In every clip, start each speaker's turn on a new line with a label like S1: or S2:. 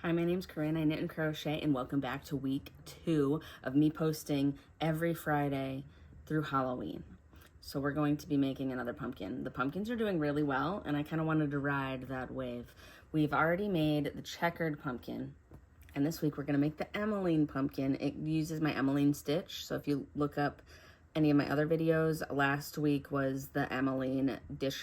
S1: Hi, my name's Corinne. I knit and crochet, and welcome back to week 2 of me posting every Friday through Halloween. So we're going to be making another pumpkin. The pumpkins are doing really well, and I kind of wanted to ride that wave. We've already made the checkered pumpkin, and this week we're going to make the Emeline pumpkin. It uses my Emeline stitch, so if you look up any of my other videos, last week was the Emeline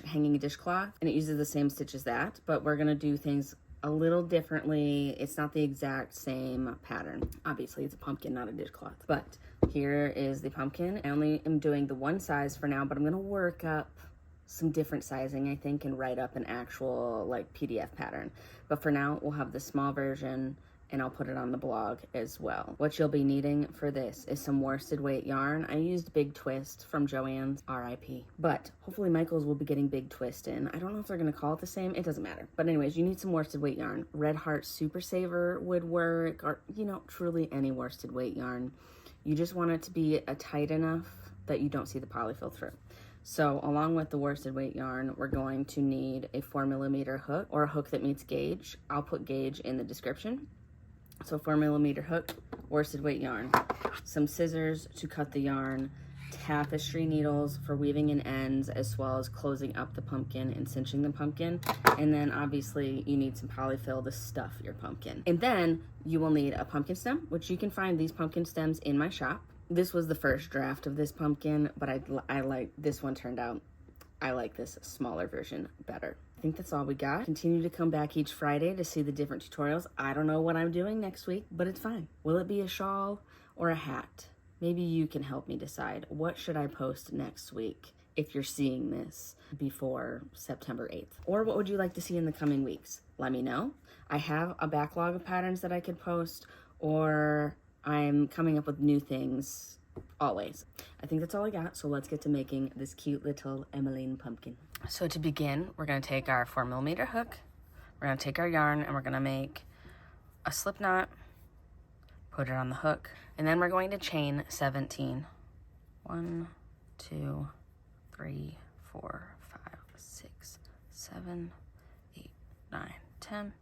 S1: hanging dishcloth, and it uses the same stitch as that, but we're going to do things a little differently. It's not the exact same pattern. Obviously, it's a pumpkin, not a dishcloth. But here is the pumpkin. I only am doing the one size for now, but I'm gonna work up some different sizing, I think, and write up an actual like PDF pattern. But for now, we'll have the small version, and I'll put it on the blog as well. What you'll be needing for this is some worsted weight yarn. I used Big Twist from Joann's, RIP. But hopefully Michael's will be getting Big Twist in. I don't know if they're gonna call it the same, it doesn't matter. But anyways, you need some worsted weight yarn. Red Heart Super Saver would work, or truly any worsted weight yarn. You just want it to be tight enough that you don't see the polyfill through. So along with the worsted weight yarn, we're going to need a 4mm hook, or a hook that meets gauge. I'll put gauge in the description. So 4mm hook, worsted weight yarn, some scissors to cut the yarn, tapestry needles for weaving in ends, as well as closing up the pumpkin and cinching the pumpkin. And then obviously you need some polyfill to stuff your pumpkin. And then you will need a pumpkin stem, which you can find these pumpkin stems in my shop. This was the first draft of this pumpkin, but I like this one turned out. I like this smaller version better. I think that's all we got. Continue to come back each Friday to see the different tutorials. I don't know what I'm doing next week, but it's fine. Will it be a shawl or a hat? Maybe you can help me decide. What should I post next week if you're seeing this before September 8th? Or what would you like to see in the coming weeks? Let me know. I have a backlog of patterns that I could post, or I'm coming up with new things always. I think that's all I got, so let's get to making this cute little Emeline pumpkin. So to begin, we're going to take our 4mm hook, we're going to take our yarn, and we're going to make a slip knot, put it on the hook, and then we're going to chain 17. 1, 2, 3, 4, 5, 6, 7, 8, 9, 10,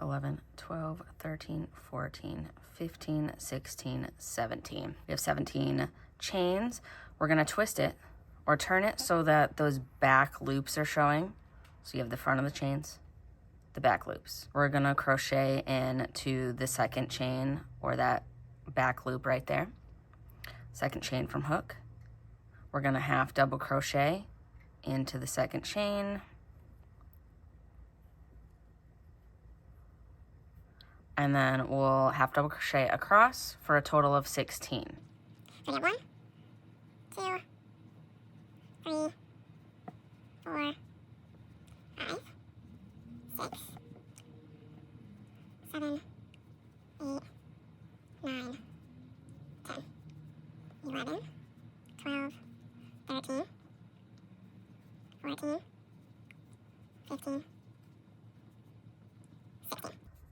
S1: 11, 12, 13, 14, 15, 16, 17. We have 17 chains. We're going to twist it or turn it so that those back loops are showing. So you have the front of the chains, the back loops. We're going to crochet into the second chain, or that back loop right there. Second chain from hook. We're going to half double crochet into the second chain. And then we'll half double crochet across for a total of 16.
S2: So we have 1, 2, 3, 4, 5, 6, 7, 8, 9, 10, 11, 12, 13, 14, 15, 16.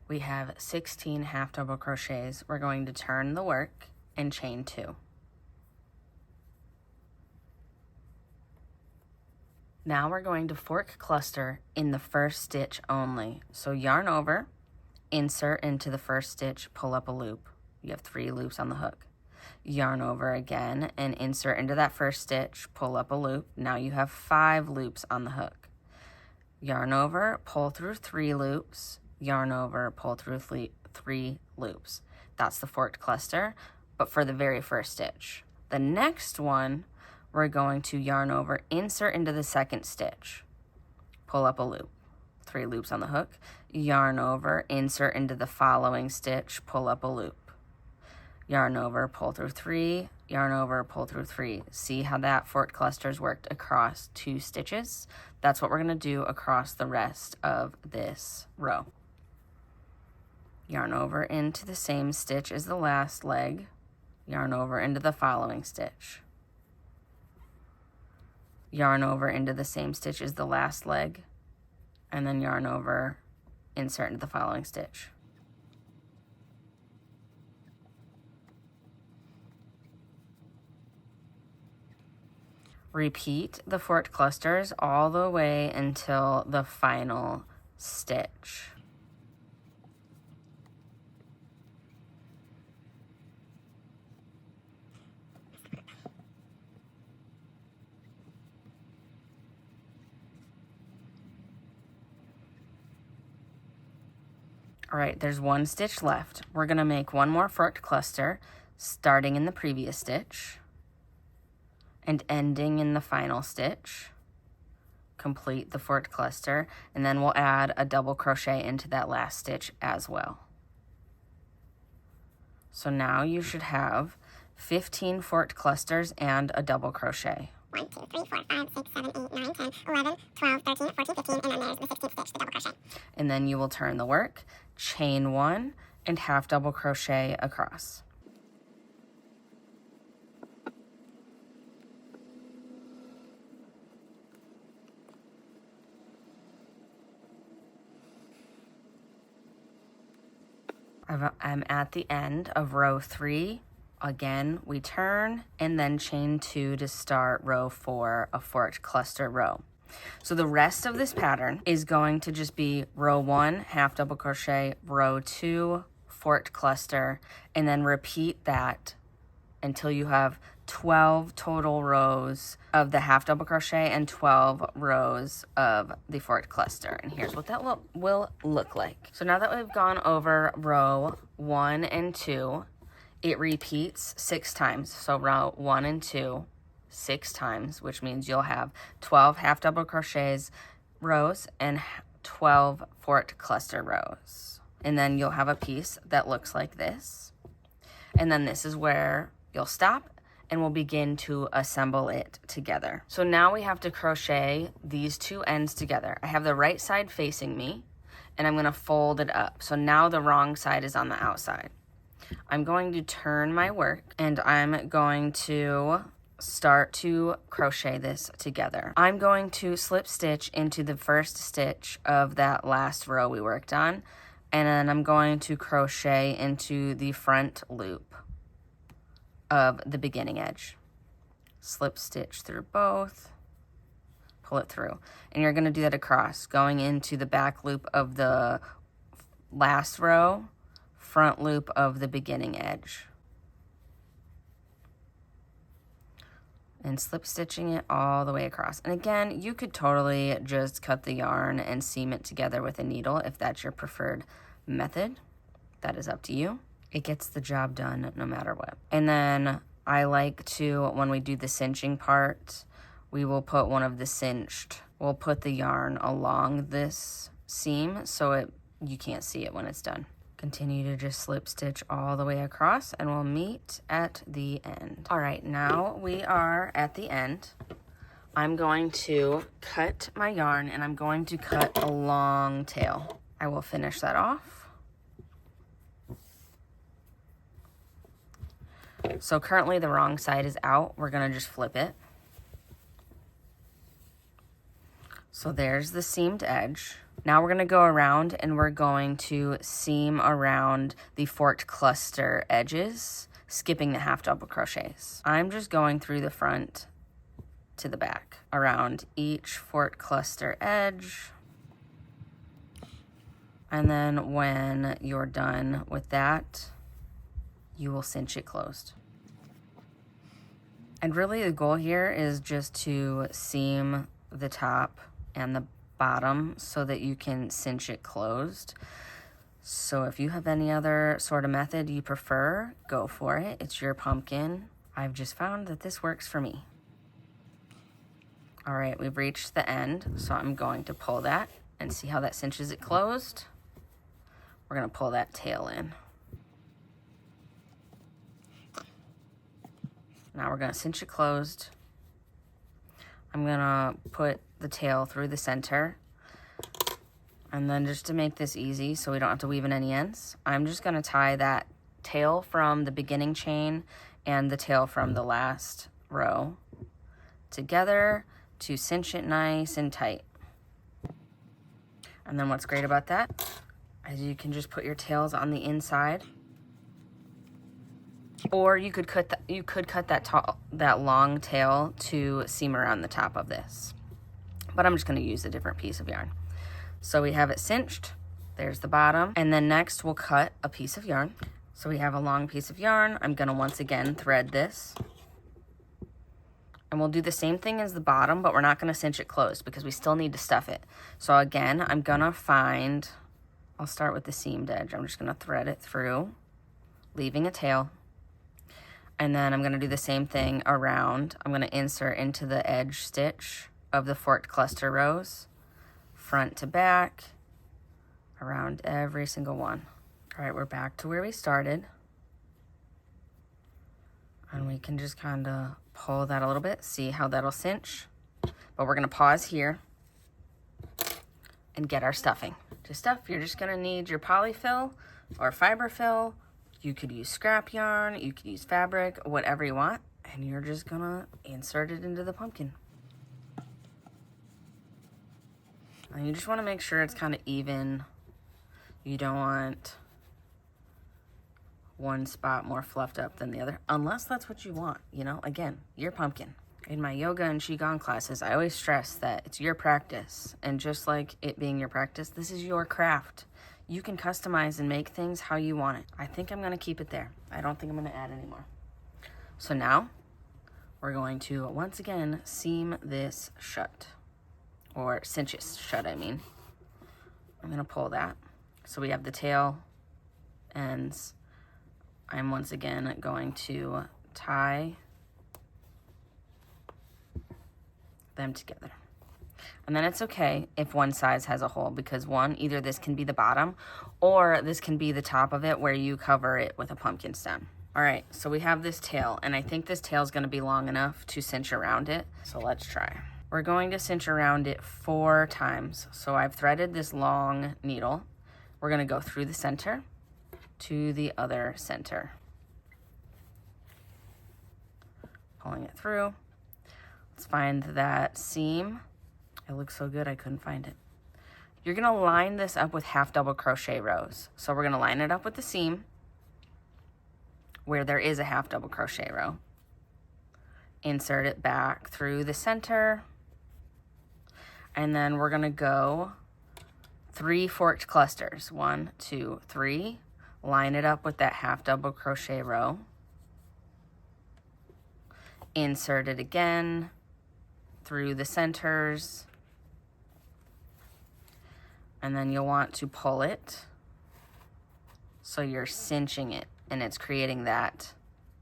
S1: We have 16 half double crochets. We're going to turn the work and chain 2. Now we're going to fork cluster in the first stitch only. So yarn over, insert into the first stitch, pull up a loop. You have 3 loops on the hook. Yarn over again and insert into that first stitch, pull up a loop. Now you have 5 loops on the hook. Yarn over, pull through 3 loops, yarn over, pull through 3 loops. That's the forked cluster, but for the very first stitch. The next one, we're going to yarn over, insert into the second stitch, pull up a loop, 3 loops on the hook, yarn over, insert into the following stitch, pull up a loop, yarn over, pull through 3, yarn over, pull through 3. See how that forked cluster's worked across 2 stitches? That's what we're going to do across the rest of this row. Yarn over into the same stitch as the last leg, yarn over into the following stitch, yarn over into the same stitch as the last leg, and then yarn over, insert into the following stitch. Repeat the forked clusters all the way until the final stitch. All right, there's one stitch left. We're gonna make one more forked cluster starting in the previous stitch and ending in the final stitch. Complete the forked cluster, and then we'll add a double crochet into that last stitch as well. So now you should have 15 forked clusters and a double crochet.
S2: 1, 2, 3, 4, 5, 6, 7, 8, 9, 10, 11, 12, 13, 14, 15, and then there's the 16th stitch, the double crochet.
S1: And then you will turn the work, chain 1, and half double crochet across. I'm at the end of row 3. Again, we turn and then chain 2 to start row 4, a forked cluster row. So the rest of this pattern is going to just be row 1, half double crochet, row 2, forked cluster, and then repeat that until you have 12 total rows of the half double crochet and 12 rows of the forked cluster. And here's what that will look like. So now that we've gone over row 1 and 2, it repeats 6 times. So row 1 and 2, 6 times, which means you'll have 12 half double crochets rows and 12 forked cluster rows. And then you'll have a piece that looks like this. And then this is where you'll stop and we'll begin to assemble it together. So now we have to crochet these two ends together. I have the right side facing me and I'm gonna fold it up. So now the wrong side is on the outside. I'm going to turn my work and I'm going to start to crochet this together. I'm going to slip stitch into the first stitch of that last row we worked on, and then I'm going to crochet into the front loop of the beginning edge. Slip stitch through both, pull it through, and you're going to do that across, going into the back loop of the last row, front loop of the beginning edge, and slip stitching it all the way across. And again, you could totally just cut the yarn and seam it together with a needle if that's your preferred method. That is up to you. It gets the job done no matter what. And then I like to, when we do the cinching part, we will put we'll put the yarn along this seam so you can't see it when it's done. Continue to just slip stitch all the way across and we'll meet at the end. All right, now we are at the end. I'm going to cut my yarn and I'm going to cut a long tail. I will finish that off. So currently the wrong side is out. We're gonna just flip it. So there's the seamed edge. Now we're gonna go around and we're going to seam around the forked cluster edges, skipping the half double crochets. I'm just going through the front to the back, around each forked cluster edge. And then when you're done with that, you will cinch it closed. And really the goal here is just to seam the top and the bottom so that you can cinch it closed. So if you have any other sort of method you prefer, go for it. It's your pumpkin. I've just found that this works for me. All right, we've reached the end, so I'm going to pull that and see how that cinches it closed. We're gonna pull that tail in. Now we're gonna cinch it closed. I'm gonna put the tail through the center. And then just to make this easy so we don't have to weave in any ends, I'm just gonna tie that tail from the beginning chain and the tail from the last row together to cinch it nice and tight. And then what's great about that is you can just put your tails on the inside, or you could cut that long tail to seam around the top of this. But I'm just going to use a different piece of yarn. So we have it cinched. There's the bottom, and then next we'll cut a piece of yarn. So we have a long piece of yarn. I'm going to once again thread this. And we'll do the same thing as the bottom, but we're not going to cinch it closed because we still need to stuff it. So again, I'm going to find I'll start with the seamed edge. I'm just gonna thread it through, leaving a tail. And then I'm gonna do the same thing around. I'm gonna insert into the edge stitch of the forked cluster rows, front to back, around every single one. All right, we're back to where we started. And we can just kind of pull that a little bit, see how that'll cinch. But we're gonna pause here and get our stuffing. To stuff, you're just gonna need your polyfill or fiber fill. You could use scrap yarn, you could use fabric, whatever you want, and you're just gonna insert it into the pumpkin. And you just wanna make sure it's kind of even. You don't want one spot more fluffed up than the other, unless that's what you want, you know? Again, your pumpkin. In my yoga and qigong classes, I always stress that it's your practice, and just like it being your practice, this is your craft. You can customize and make things how you want it. I think I'm gonna keep it there. I don't think I'm gonna add any more. So now, we're going to, once again, seam this shut, or cinch it shut, I mean. I'm gonna pull that. So we have the tail ends. I'm once again going to tie them together. And then it's okay if one size has a hole, because one, either this can be the bottom or this can be the top of it where you cover it with a pumpkin stem. All right, so we have this tail, and I think this tail is gonna be long enough to cinch around it. So let's try. We're going to cinch around it 4 times. So I've threaded this long needle. We're gonna go through the center to the other center. Pulling it through. Let's find that seam. It looks so good, I couldn't find it. You're gonna line this up with half double crochet rows. So we're gonna line it up with the seam where there is a half double crochet row. Insert it back through the center. And then we're gonna go 3 forked clusters. 1, 2, 3. Line it up with that half double crochet row. Insert it again through the centers. And then you'll want to pull it so you're cinching it and it's creating that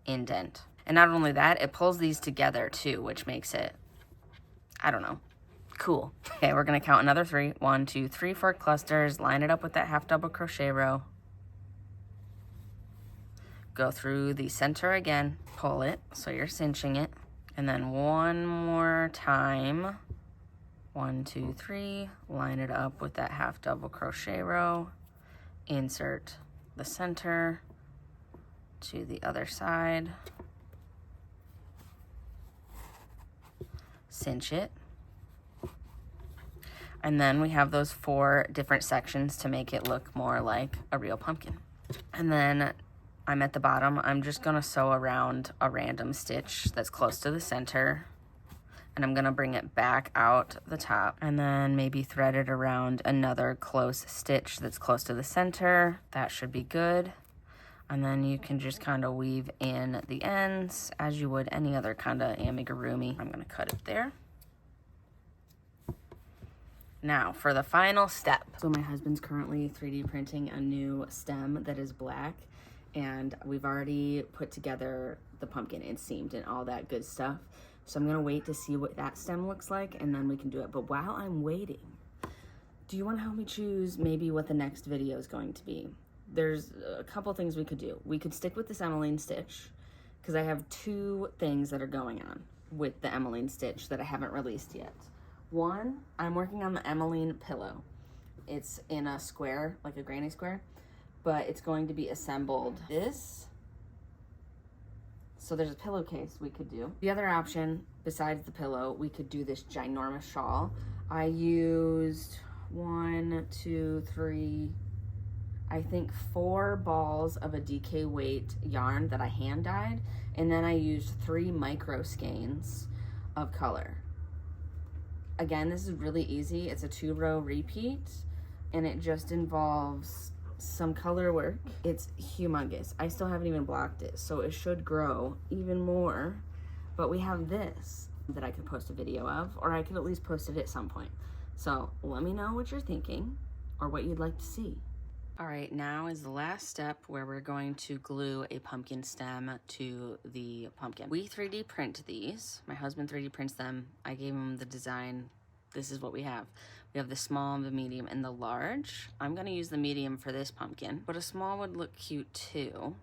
S1: indent. And not only that, it pulls these together too, which makes it, I don't know, cool. Okay, we're gonna count another 3. 1, 2, 3 forked clusters, line it up with that half double crochet row. Go through the center again, pull it so you're cinching it. And then one more time, 1, 2, 3, line it up with that half double crochet row, insert the center to the other side, cinch it. And then we have those 4 different sections to make it look more like a real pumpkin. And then I'm at the bottom. I'm just gonna sew around a random stitch that's close to the center, and I'm gonna bring it back out the top, and then maybe thread it around another close stitch that's close to the center. That should be good. And then you can just kind of weave in the ends as you would any other kind of amigurumi. I'm gonna cut it there. Now for the final step. So my husband's currently 3D printing a new stem that is black, and we've already put together the pumpkin and seamed and all that good stuff. So I'm gonna wait to see what that stem looks like, and then we can do it. But while I'm waiting, do you wanna help me choose maybe what the next video is going to be? There's a couple things we could do. We could stick with this Emeline stitch, because I have 2 things that are going on with the Emeline stitch that I haven't released yet. One, I'm working on the Emeline pillow. It's in a square, like a granny square, but it's going to be assembled this. So there's a pillowcase we could do. The other option, besides the pillow, we could do this ginormous shawl. I used 1, 2, 3, I think 4 balls of a DK weight yarn that I hand dyed, and then I used 3 micro skeins of color. Again, this is really easy. It's a 2-row repeat, and it just involves some color work. It's humongous. I still haven't even blocked it, so it should grow even more. But we have this that I could post a video of, or I could at least post it at some point. So let me know what you're thinking or what you'd like to see. All right, now is the last step where we're going to glue a pumpkin stem to the pumpkin. We 3D print these. My husband 3D prints them. I gave him the design. This is what we have. We have the small, the medium, and the large. I'm gonna use the medium for this pumpkin, but a small would look cute too.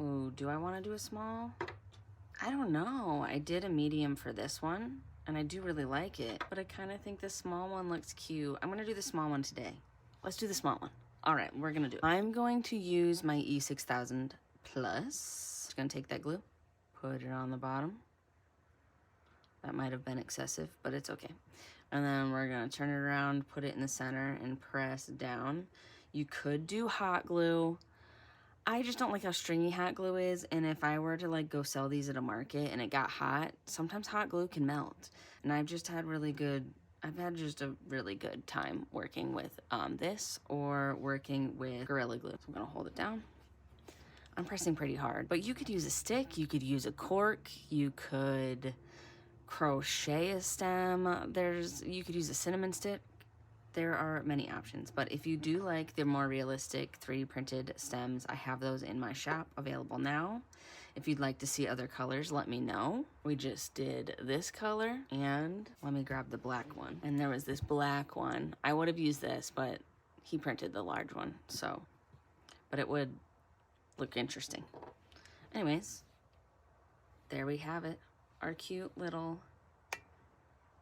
S1: Ooh, do I wanna do a small? I don't know. I did a medium for this one, and I do really like it, but I kinda think the small one looks cute. I'm gonna do the small one today. Let's do the small one. All right, we're gonna do it. I'm going to use my E6000 Plus. Just gonna take that glue, put it on the bottom. That might have been excessive, but it's okay. And then we're gonna turn it around, put it in the center, and press down. You could do hot glue. I just don't like how stringy hot glue is, and if I were to like go sell these at a market and it got hot, sometimes hot glue can melt. And I've had just a really good time working with this or working with Gorilla Glue. So I'm gonna hold it down. I'm pressing pretty hard, but you could use a stick, you could use a cork, you could crochet a stem, you could use a cinnamon stick. There are many options, but if you do like the more realistic 3D printed stems, I have those in my shop available now. If you'd like to see other colors, let me know. We just did this color, and let me grab the black one. And there was this black one. I would have used this, but he printed the large one, so, but it would look interesting. Anyways, there we have it. Our cute little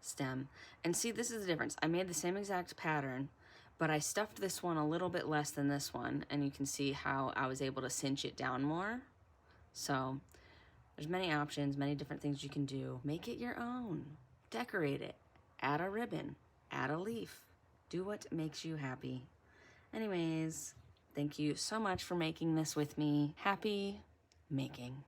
S1: stem. And see, this is the difference. I made the same exact pattern, but I stuffed this one a little bit less than this one, and you can see how I was able to cinch it down more. So there's many options, many different things you can do. Make it your own. Decorate it. Add a ribbon. Add a leaf. Do what makes you happy. Anyways, thank you so much for making this with me. Happy making.